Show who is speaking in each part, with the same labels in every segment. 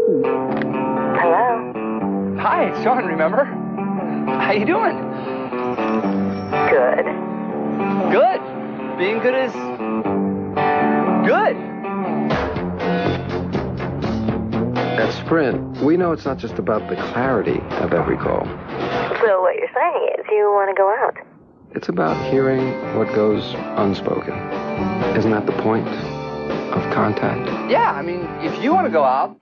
Speaker 1: Hello?
Speaker 2: Hi, it's Sean, remember? How you doing?
Speaker 1: Good.
Speaker 2: Good. Being good is good.
Speaker 3: At Sprint, we know it's not just about the clarity of every call.
Speaker 1: So what you're saying is you want to go out?
Speaker 3: It's about hearing what goes unspoken. Isn't that the point of contact?
Speaker 2: Yeah, I mean, if you want to go out.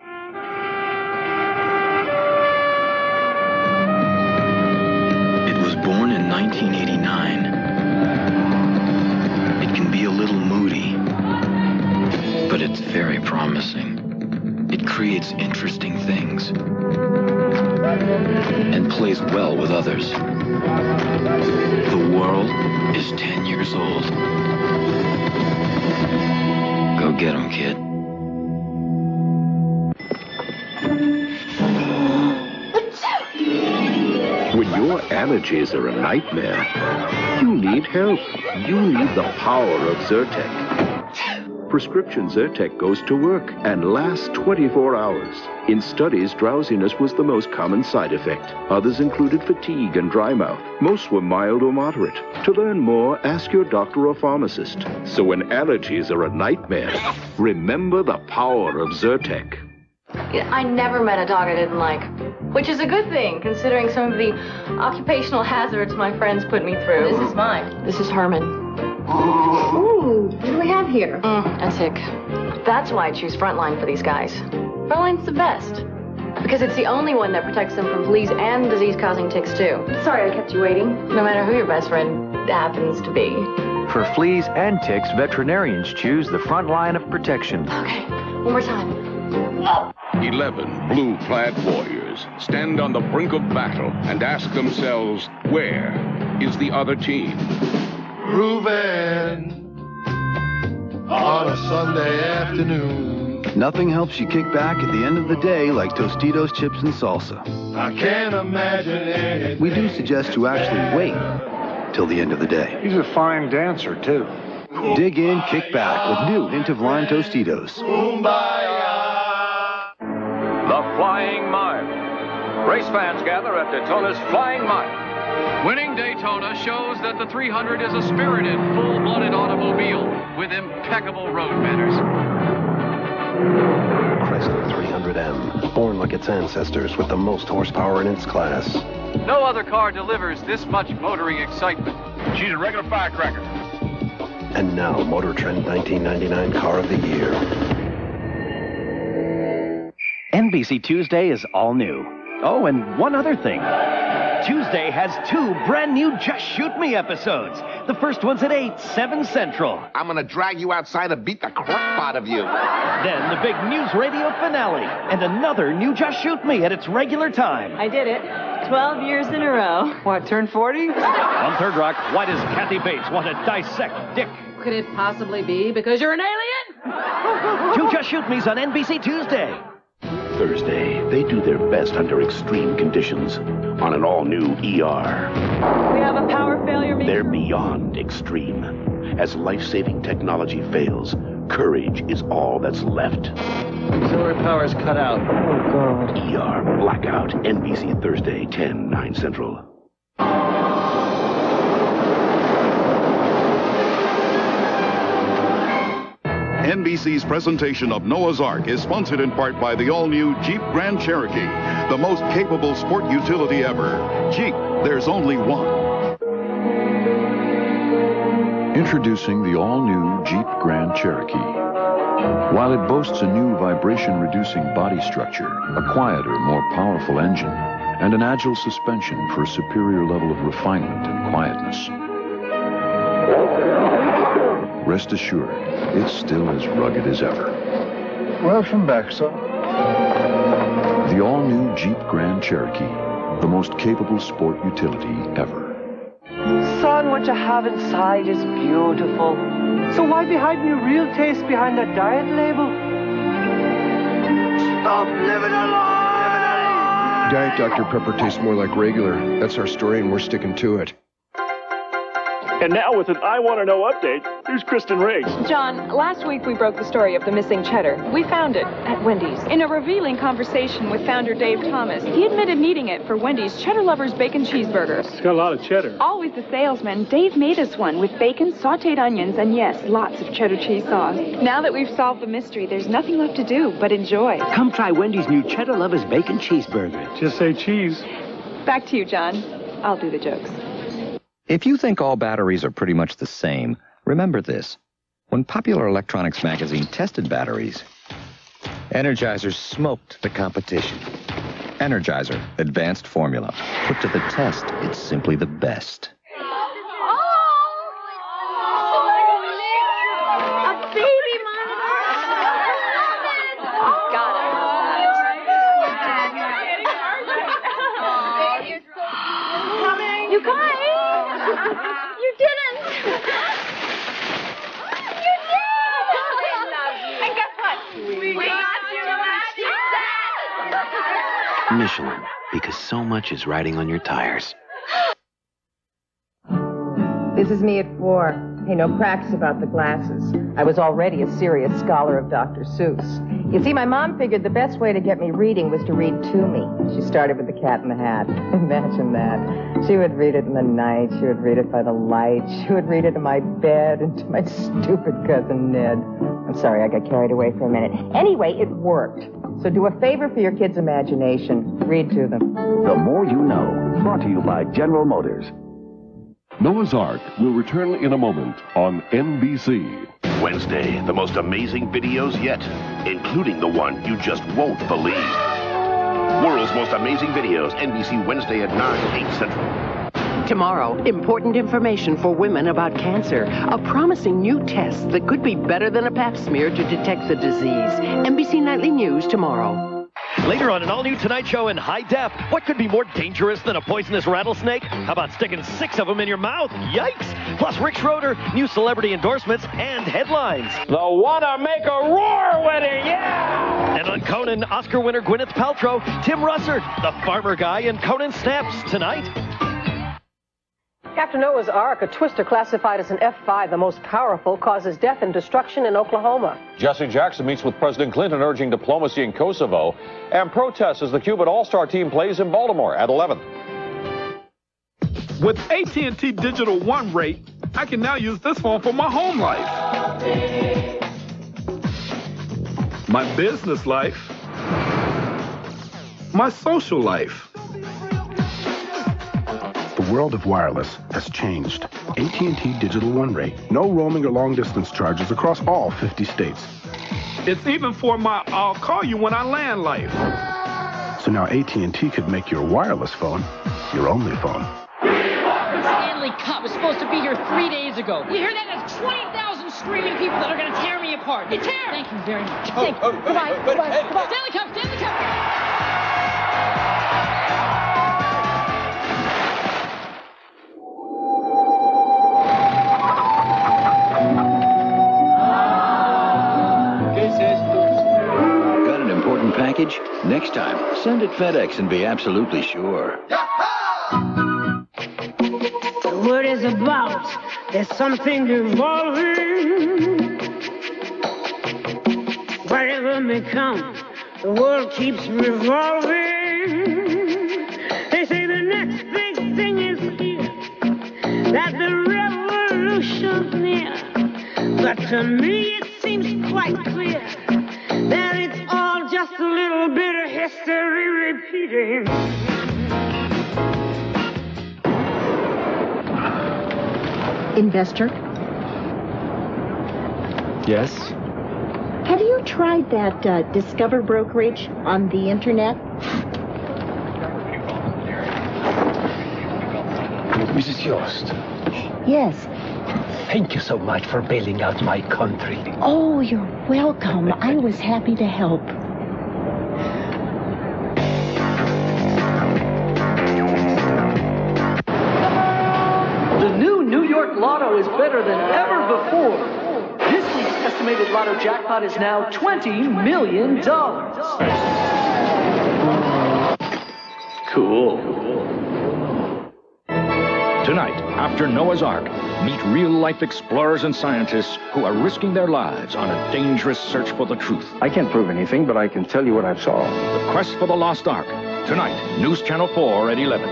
Speaker 4: It was born in 1989. It can be a little moody, but it's very promising. It creates interesting things and plays well with others. The world is 10 years old. Go get 'em, kid.
Speaker 5: When your allergies are a nightmare, you need help. You need the power of Zyrtec. Prescription Zyrtec goes to work and lasts 24 hours. In studies, drowsiness was the most common side effect. Others included fatigue and dry mouth. Most were mild or moderate. To learn more, ask your doctor or pharmacist. So when allergies are a nightmare, remember the power of Zyrtec.
Speaker 6: I never met a dog I didn't like, which is a good thing, considering some of the occupational hazards my friends put me through.
Speaker 7: This is mine.
Speaker 6: This is Herman.
Speaker 7: Ooh, what do we have here?
Speaker 6: A tick. That's why I choose Frontline for these guys. Frontline's the best, because it's the only one that protects them from fleas and disease-causing ticks, too.
Speaker 7: Sorry I kept you waiting.
Speaker 6: No matter who your best friend happens to be.
Speaker 8: For fleas and ticks, veterinarians choose the Frontline of protection.
Speaker 6: Okay, one more time.
Speaker 9: 11 blue-clad warriors stand on the brink of battle and ask themselves, where is the other team?
Speaker 10: Groovin' on a Sunday afternoon.
Speaker 11: Nothing helps you kick back at the end of the day like Tostitos chips and salsa.
Speaker 10: I can't imagine anything.
Speaker 11: We do suggest you actually wait till the end of the day.
Speaker 12: He's a fine dancer, too.
Speaker 11: Dig in, kick back with new hint of lime Tostitos.
Speaker 13: The Flying Mile. Race fans gather at Daytona's Flying Mile.
Speaker 14: Winning Daytona shows that the 300 is a spirited, full-blooded automobile with impeccable road manners.
Speaker 15: Chrysler 300M, born like its ancestors with the most horsepower in its class.
Speaker 14: No other car delivers this much motoring excitement.
Speaker 13: She's a regular firecracker.
Speaker 15: And now, Motor Trend 1999 Car of the Year.
Speaker 16: NBC Tuesday is all new. Oh, and one other thing. Tuesday has 2 brand new Just Shoot Me episodes. The first one's at 8, 7 Central.
Speaker 17: I'm gonna drag you outside and beat the crap out of you.
Speaker 16: Then the big NewsRadio finale. And another new Just Shoot Me at its regular time.
Speaker 7: I did it. 12 years in a row.
Speaker 2: What, turned 40?
Speaker 16: On Third Rock, why does Kathy Bates want to dissect Dick?
Speaker 7: Could it possibly be because you're an alien?
Speaker 16: 2 Just Shoot Me's on NBC Tuesday.
Speaker 15: Thursday, they do their best under extreme conditions on an all-new ER.
Speaker 7: We have a power failure.
Speaker 15: They're beyond extreme. As life-saving technology fails, courage is all that's left.
Speaker 2: Auxiliary power's cut out. Oh, God.
Speaker 15: ER Blackout, NBC Thursday, 10, 9 Central.
Speaker 18: NBC's presentation of Noah's Ark is sponsored in part by the all-new Jeep Grand Cherokee, the most capable sport utility ever. Jeep, there's only one.
Speaker 19: Introducing the all-new Jeep Grand Cherokee. While it boasts a new vibration-reducing body structure, a quieter, more powerful engine, and an agile suspension for a superior level of refinement and quietness, rest assured, it's still as rugged as ever.
Speaker 12: Welcome back, son.
Speaker 19: The all-new Jeep Grand Cherokee, the most capable sport utility ever.
Speaker 2: Son, what you have inside is beautiful. So why be hiding your real taste behind that diet label? Stop living a lie!
Speaker 3: Diet Dr. Pepper tastes more like regular. That's our story, and we're sticking to it.
Speaker 20: And now with an I Want to Know update, Here's Kristen Riggs.
Speaker 21: John, last week we broke the story of the missing cheddar. We found it at Wendy's. In a revealing conversation with founder Dave Thomas, he admitted needing it for Wendy's Cheddar Lovers Bacon Cheeseburger.
Speaker 20: It's got a lot of cheddar.
Speaker 21: Always the salesman, Dave made us one with bacon, sautéed onions, and yes, lots of cheddar cheese sauce. Now that we've solved the mystery, there's nothing left to do but enjoy.
Speaker 22: Come try Wendy's new Cheddar Lovers Bacon Cheeseburger.
Speaker 20: Just say cheese.
Speaker 21: Back to you, John. I'll do the jokes.
Speaker 23: If you think all batteries are pretty much the same, remember this. When Popular Electronics magazine tested batteries, Energizer smoked the competition. Energizer, advanced formula. Put to the test, it's simply the best.
Speaker 1: You guys! You didn't! You did! And guess what? We got you
Speaker 24: Michelin, because so much is riding on your tires.
Speaker 25: This is me at 4. Hey, no cracks about the glasses. I was already a serious scholar of Dr. Seuss. You see, my mom figured the best way to get me reading was to read to me. She started with The Cat in the Hat. Imagine that. She would read it in the night. She would read it by the light. She would read it in my bed and to my stupid cousin Ned. I'm sorry, I got carried away for a minute. Anyway, it worked. So do a favor for your kids' imagination. Read to them.
Speaker 15: The More You Know, brought to you by General Motors.
Speaker 26: Noah's Ark will return in a moment on NBC.
Speaker 15: Wednesday, the most amazing videos yet, including the one you just won't believe. World's Most Amazing Videos, NBC Wednesday at 9, 8 Central.
Speaker 27: Tomorrow, important information for women about cancer. A promising new test that could be better than a pap smear to detect the disease. NBC Nightly News tomorrow.
Speaker 16: Later on an all-new Tonight Show in high def. What could be more dangerous than a poisonous rattlesnake? How about sticking 6 of them in your mouth? Yikes! Plus Rick Schroeder, new celebrity endorsements, and headlines.
Speaker 13: The Wanna Make a Roar wedding, yeah!
Speaker 16: And on Conan, Oscar winner Gwyneth Paltrow, Tim Russert, the farmer guy, and Conan Snaps tonight.
Speaker 28: After Noah's Ark, a twister classified as an F5, the most powerful, causes death and destruction in Oklahoma.
Speaker 13: Jesse Jackson meets with President Clinton urging diplomacy in Kosovo, and protests as the Cuban All-Star team plays in Baltimore at 11.
Speaker 29: With AT&T Digital One rate, I can now use this phone for my home life, my business life, my social life.
Speaker 30: The world of wireless has changed. AT&T Digital One rate. No roaming or long-distance charges across all 50 states.
Speaker 29: It's even for my I'll call you when I land life.
Speaker 30: So now AT&T could make your wireless phone your only phone.
Speaker 31: The Stanley Cup was supposed to be here 3 days ago. You hear that? That's 20,000 screaming people that are going to tear me apart. You tear! Thank you very much. Come on. Stanley Cup! Stanley Cup!
Speaker 32: Package? Next time, send it FedEx and be absolutely sure.
Speaker 33: The word is about. There's something evolving. Whatever may come, the world keeps revolving. They say the next big thing is here, that the revolution's near. But to me it seems quite clear that it's all just a little bit of history repeating.
Speaker 34: Investor?
Speaker 3: Yes?
Speaker 34: Have you tried that Discover Brokerage on the internet?
Speaker 35: Mrs. Yost.
Speaker 34: Yes.
Speaker 35: Thank you so much for bailing out my country.
Speaker 34: Oh, you're welcome. I was happy to help.
Speaker 2: The new New York Lotto is better than ever before. This week's estimated Lotto jackpot is now $20 million.
Speaker 15: Cool.
Speaker 4: Tonight, after Noah's Ark, meet real-life explorers and scientists who are risking their lives on a dangerous search for the truth.
Speaker 3: I can't prove anything, but I can tell you what I saw.
Speaker 4: The Quest for the Lost Ark. Tonight, News Channel 4 at 11.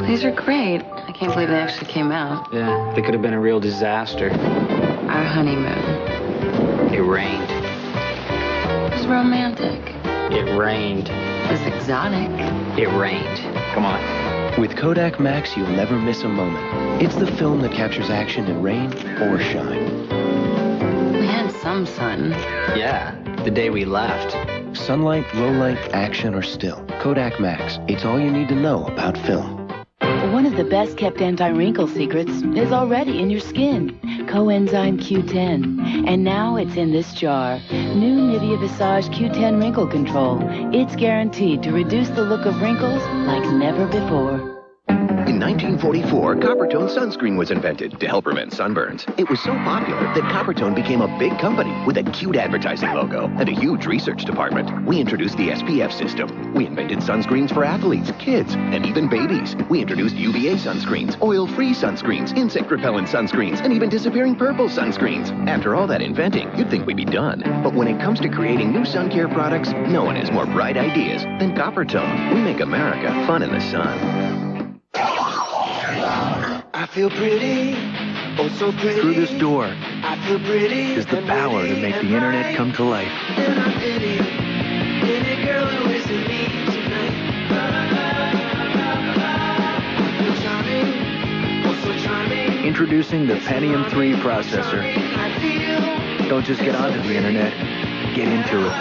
Speaker 5: These are great. I can't believe they actually came out.
Speaker 24: Yeah, they could have been a real disaster.
Speaker 5: Our honeymoon.
Speaker 24: It rained.
Speaker 5: It was romantic.
Speaker 24: It rained.
Speaker 5: It was exotic.
Speaker 24: It rained.
Speaker 6: Come on. With Kodak Max, you'll never miss a moment. It's the film that captures action in rain or shine.
Speaker 5: We had some sun.
Speaker 24: Yeah, the day we left.
Speaker 6: Sunlight, low light, action, or still. Kodak Max. It's all you need to know about film.
Speaker 7: One of the best-kept anti-wrinkle secrets is already in your skin. Coenzyme Q10. And now it's in this jar. New Nivea Visage Q10 Wrinkle Control. It's guaranteed to reduce the look of wrinkles like never before.
Speaker 8: In 1944, Coppertone sunscreen was invented to help prevent sunburns. It was so popular that Coppertone became a big company with a cute advertising logo and a huge research department. We introduced the SPF system. We invented sunscreens for athletes, kids, and even babies. We introduced UVA sunscreens, oil-free sunscreens, insect-repellent sunscreens, and even disappearing purple sunscreens. After all that inventing, you'd think we'd be done. But when it comes to creating new sun care products, no one has more bright ideas than Coppertone. We make America fun in the sun.
Speaker 9: I feel pretty, oh so pretty.
Speaker 10: Through this door
Speaker 9: I feel pretty
Speaker 10: is the power to make the internet come to life.
Speaker 9: And I pity any girl who isn't me tonight. I feel charming, oh so charming.
Speaker 10: Introducing the Pentium 3 processor. Don't just get onto the internet, get into it.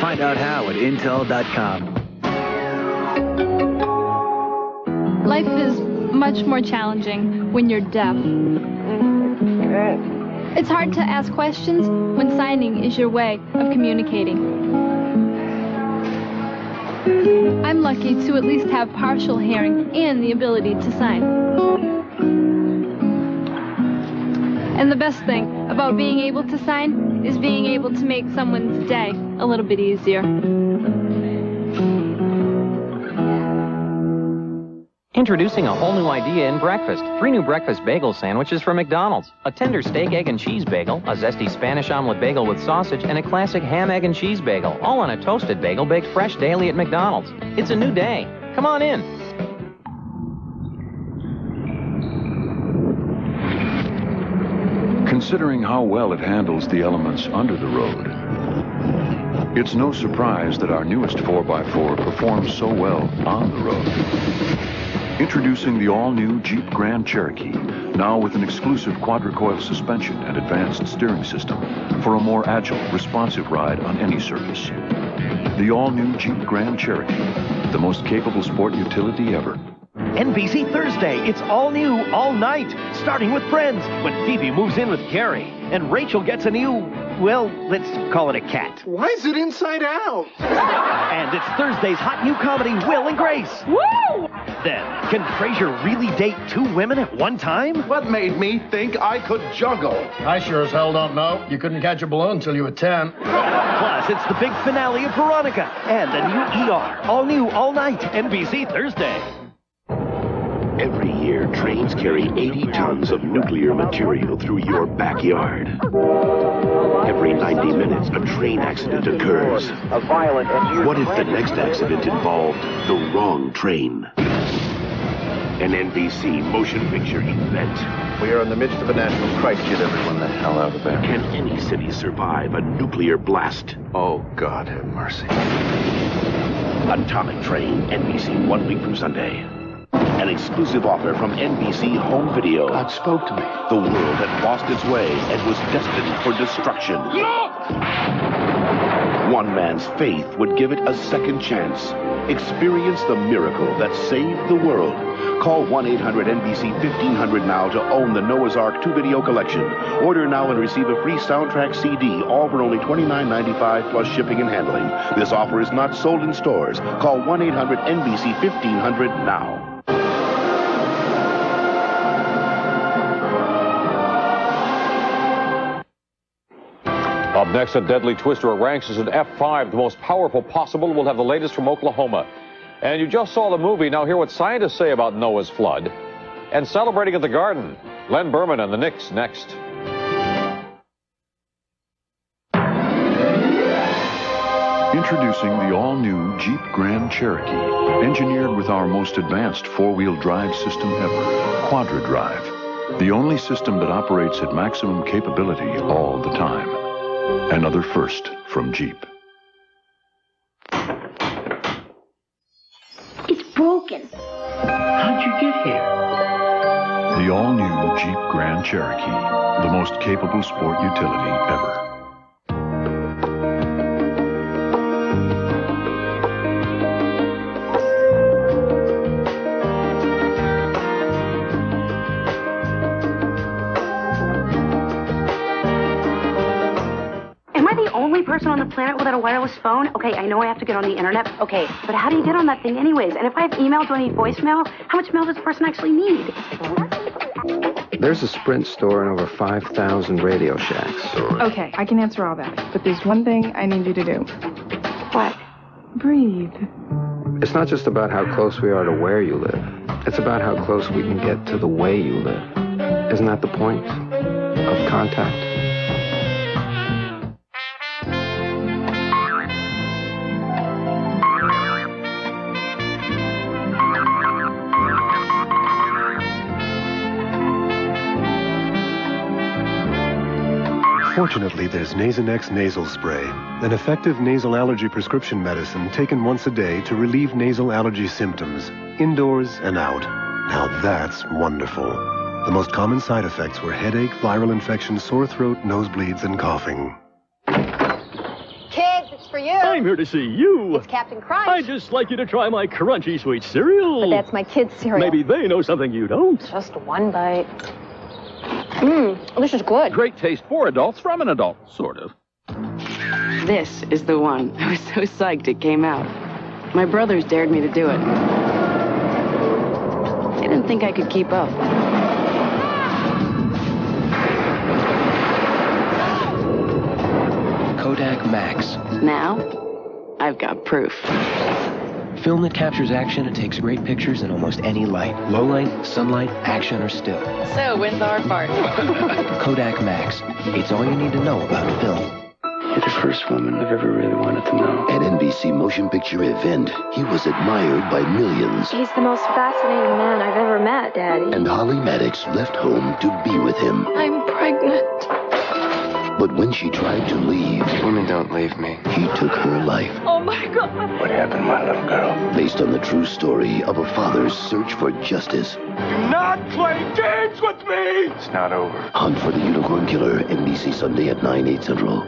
Speaker 10: Find out how at Intel.com.
Speaker 11: Life is much more challenging when you're deaf. It's hard to ask questions when signing is your way of communicating. I'm lucky to at least have partial hearing and the ability to sign. And the best thing about being able to sign is being able to make someone's day a little bit easier.
Speaker 12: Introducing a whole new idea in breakfast. 3 new breakfast bagel sandwiches from McDonald's. A tender steak, egg, and cheese bagel, a zesty Spanish omelet bagel with sausage, and a classic ham, egg, and cheese bagel, all on a toasted bagel baked fresh daily at McDonald's. It's a new day. Come on in.
Speaker 26: Considering how well it handles the elements under the road, it's no surprise that our newest 4x4 performs so well on the road. Introducing the all-new Jeep Grand Cherokee, now with an exclusive quadricoil suspension and advanced steering system for a more agile, responsive ride on any surface. The all-new Jeep Grand Cherokee, the most capable sport utility ever.
Speaker 16: NBC Thursday, it's all new, all night, starting with Friends, when Phoebe moves in with Carrie, and Rachel gets a new, well, let's call it a cat.
Speaker 14: Why is it inside out?
Speaker 16: And it's Thursday's hot new comedy, Will and Grace. Woo! Then, can Frasier really date 2 women at one time?
Speaker 14: What made me think I could juggle?
Speaker 17: I sure as hell don't know. You couldn't catch a balloon until you were 10.
Speaker 16: Plus, it's the big finale of Veronica, and a new ER, all new, all night, NBC Thursday.
Speaker 15: Every year, trains carry 80 tons of nuclear material through your backyard. Every 90 minutes, a train accident occurs. What if the next accident involved the wrong train? An NBC motion picture event.
Speaker 3: We are in the midst of a national crisis. Get everyone the hell out of there.
Speaker 15: Can any city survive a nuclear blast?
Speaker 3: Oh, God have mercy.
Speaker 15: Atomic Train, NBC 1 week from Sunday. An exclusive offer from NBC Home Video.
Speaker 14: God spoke to me.
Speaker 15: The world had lost its way and was destined for destruction.
Speaker 14: No!
Speaker 15: One man's faith would give it a second chance. Experience the miracle that saved the world. Call 1-800-NBC-1500 now to own the Noah's Ark 2-video collection. Order now and receive a free soundtrack CD, all for only $29.95 plus shipping and handling. This offer is not sold in stores. Call 1-800-NBC-1500 now.
Speaker 13: A Up next, a deadly twister ranks as an F5, the most powerful possible. We'll have the latest from Oklahoma. And you just saw the movie. Now hear what scientists say about Noah's flood. And celebrating at the Garden, Len Berman and the Knicks next.
Speaker 26: Introducing the all-new Jeep Grand Cherokee, engineered with our most advanced four-wheel drive system ever, Quadra Drive. The only system that operates at maximum capability all the time. Another first from Jeep.
Speaker 34: It's broken.
Speaker 35: How'd you get here?
Speaker 26: The all-new Jeep Grand Cherokee, the most capable sport utility ever.
Speaker 1: Person on the planet without a wireless phone? Okay, I know I have to get on the internet. Okay, but how do you get on that thing anyways? And if I have email, do I need voicemail? How much mail does the person actually need?
Speaker 3: There's a Sprint store in over 5,000 Radio Shacks.
Speaker 18: Okay, I can answer all that. But there's one thing I need you to do.
Speaker 1: What?
Speaker 18: Breathe.
Speaker 3: It's not just about how close we are to where you live. It's about how close we can get to the way you live. Isn't that the point of contact?
Speaker 19: Fortunately, there's Nasonex nasal spray, an effective nasal allergy prescription medicine taken once a day to relieve nasal allergy symptoms, indoors and out. Now that's wonderful. The most common side effects were headache, viral infection, sore throat, nosebleeds, and coughing.
Speaker 20: Kids, it's for you.
Speaker 21: I'm here to see you.
Speaker 20: It's Captain Crunch.
Speaker 21: I'd just like you to try my crunchy sweet cereal.
Speaker 20: But that's my kids' cereal.
Speaker 21: Maybe they know something you don't.
Speaker 20: Just one bite. This is good.
Speaker 21: Great taste for adults from an adult, sort of.
Speaker 7: This is the one. I was so psyched it came out. My brothers dared me to do it. They didn't think I could keep up.
Speaker 6: Kodak Max.
Speaker 7: Now, I've got proof.
Speaker 6: Film that captures action and takes great pictures in almost any light. Low light, sunlight, action, or still.
Speaker 7: So, when's the hard part?
Speaker 6: Kodak Max. It's all you need to know about film.
Speaker 15: You're the first woman I've ever really wanted to know. At NBC Motion Picture Event, he was admired by millions.
Speaker 22: He's the most fascinating man I've ever met, Daddy.
Speaker 15: And Holly Maddox left home to be with him.
Speaker 22: I'm pregnant.
Speaker 15: But when she tried to leave...
Speaker 3: Women don't leave me.
Speaker 15: He took her life.
Speaker 22: Oh, my God.
Speaker 15: What happened, my little girl? Based on the true story of a father's search for justice.
Speaker 21: Do not play games with me!
Speaker 3: It's not over.
Speaker 15: Hunt for the Unicorn Killer, NBC Sunday at 9, 8 Central.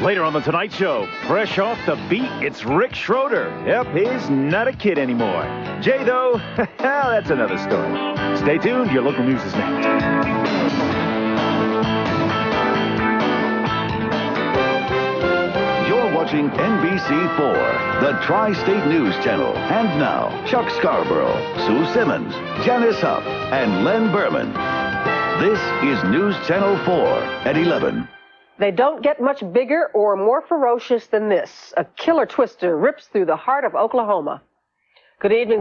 Speaker 23: Later on The Tonight Show, fresh off the beat, it's Rick Schroeder. Yep, he's not a kid anymore. Jay, though, that's another story. Stay tuned, your local news is next.
Speaker 25: Watching NBC4, the Tri-State News Channel. And now, Chuck Scarborough, Sue Simmons, Janice Huff, and Len Berman. This is News Channel 4 at 11.
Speaker 27: They don't get much bigger or more ferocious than this. A killer twister rips through the heart of Oklahoma. Good evening.